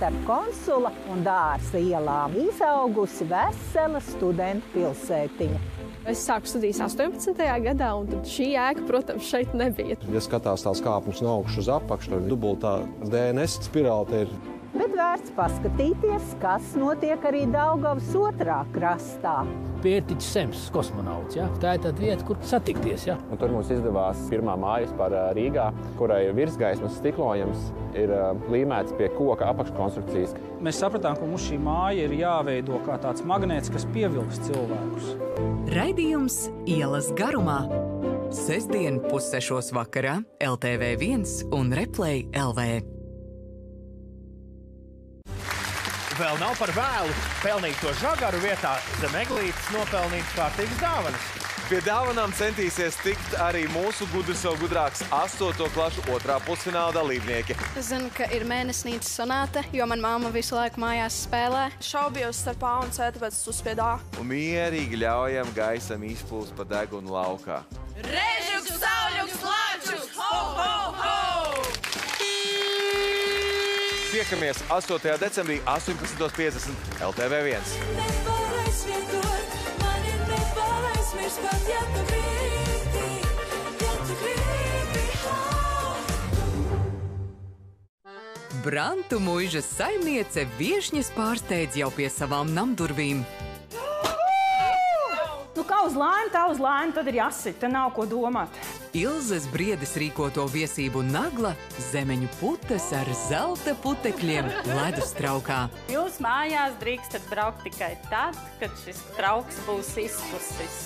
starp Konsula un Dārza ielām izaugusi vesela studentu pilsētiņa. Es sāku studijas 18. gadā, un tad šī ēka, protams, šeit nebija. Ja skatās tās kāpums no augšas uz apakšu, tad dubultā DNS spirāli te ir. Bet vērts paskatīties, kas notiek arī Daugavas otrā krastā. Pērtiķis Sems, kosmonauts, ja? Tā ir tāda vieta, kur satikties. Ja? Un tur mums izdevās pirmā māja vispār Rīgā, kurai ir virsgaismas stiklojums, ir līmēts pie koka apakškonstrukcijas. Mēs sapratām, ka mums šī māja ir jāveido kā tāds magnēts, kas pievilks cilvēkus. Raidījums Ielas garumā. Sestdien 5:30 vakarā LTV1 un Replay LV. Vēl nav par vēlu pelnīt to žagaru vietā, zem eglītes nopelnīt kārtīgas dāvanas. Pie dāvanām centīsies tikt arī mūsu gudrs vēl gudrāks 8. klašu otrā pusfināla dalībnieki. Es zinu, ka ir mēnesnītes sonāte, jo man mamma visu laiku mājās spēlē. Šaubījos starp A un C, tāpēc es uzspiedu A. Un mierīgi ļaujam gaisam izplūst pa degunu laukā. Režuks, sauļuks, lāčuks! Ho, ho, ho! Tiekamies 8. decembrī 18:50 LTV1. Brantu muižas saimniece viešņas pārsteidz jau pie savām namdurvīm. Kā uz laimi, tā uz laimi, tad ir jāsit, te nav ko domāt. Ilzes Briedes rīkoto viesību nagla zemeņu putas ar zelta putekļiem ledus traukā. Jūs mājās drīkstat braukt tikai tad, kad šis trauks būs izpusis.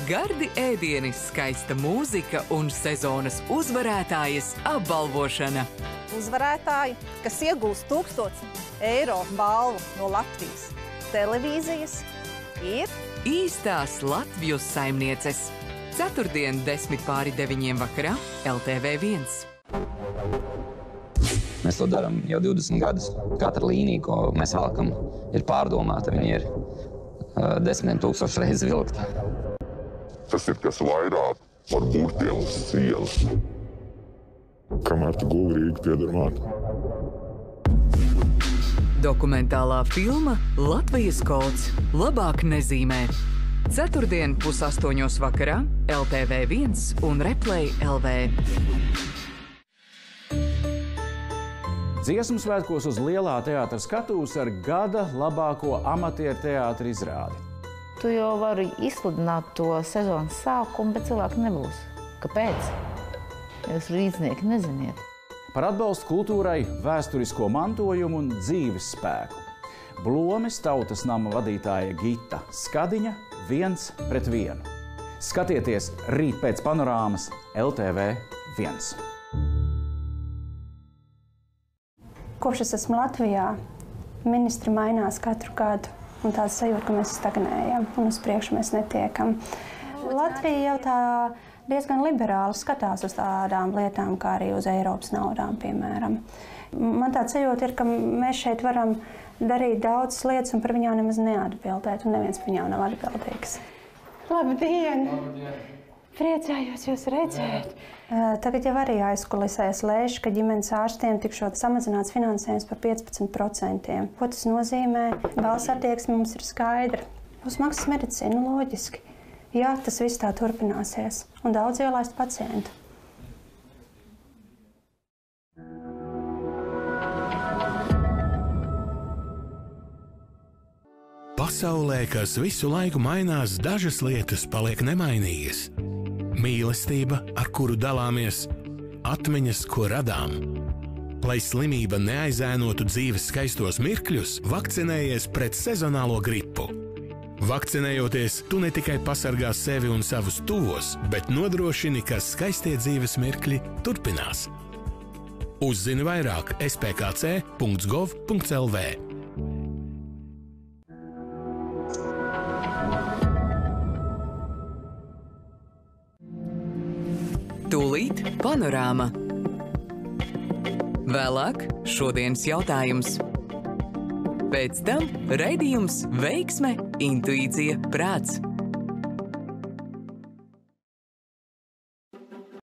Gardi ēdieni, skaista mūzika un sezonas uzvarētājas apbalvošana. Uzvarētāji, kas iegūst 1000 eiro balvu no Latvijas televīzijas, ir īstās Latvijas saimnieces. Ceturtdien 8:50 vakarā LTV1. Mēs to darām jau 20 gadus. Katra līnija, ko mēs valkam, ir pārdomāta. Viņa ir 10 000 reizes vilkta. Tas ir kas vairāk par burtiem uz sienas. Kamēr tu guvi, Rīga pieder man. Dokumentālā filma Latvijas kods labāk nezīmē. Ceturtdien 7:30 vakarā LTV1 un Replay LV. Dziesmu svētkos uz Lielā teātra skatuves ar gada labāko amatieru teātra izrādi. Tu jau vari izsludināt to sezonas sākumu, bet cilvēki nebūs. Kāpēc? Jūs rīznieki neziniet. Par atbalstu kultūrai, vēsturisko mantojumu un dzīves spēku. Blomes tautas nama vadītāja Gita Skadiņa 1:1. Skatieties rīt pēc panorāmas LTV1. Kopš es esmu Latvijā, ministri mainās katru gadu. Un tāds sajūta, ka mēs stagnējam un uz priekšu mēs netiekam. Latvija jau tā diezgan liberāli skatās uz tādām lietām, kā arī uz Eiropas naudām, piemēram. Man tāds sajūta ir, ka mēs šeit varam darīt daudzas lietas un par viņām nemaz neatbildēt, un neviens par viņām nav atbildīgs. Labdien! Priecājos jūs redzēt! Tagad jau arī aizkulisēs lēš, ka ģimenes ārstiem tikšot samazināts finansējums par 15%. Ko tas nozīmē? Valsts attieksme mums ir skaidra. Būs maksas medicīna, loģiski. Jā, tas viss tā turpināsies. Un daudz ielaist pacientu. Pasaulē, kas visu laiku mainās, dažas lietas paliek nemainīgas. Mīlestība, ar kuru dalāmies, atmiņas, ko radām. Lai slimība neaizēnotu dzīves skaistos mirkļus, vakcinējies pret sezonālo gripu. Vakcinējoties, tu ne tikai pasargā sevi un savus tuvos, bet nodrošini, ka skaistie dzīves mirkļi turpinās. Uzzini vairāk spkc.gov.lv. Tūlīt panorāma. Vēlāk šodienas jautājums. Pēc tam raidījums Veiksme, intuīcija, prāts.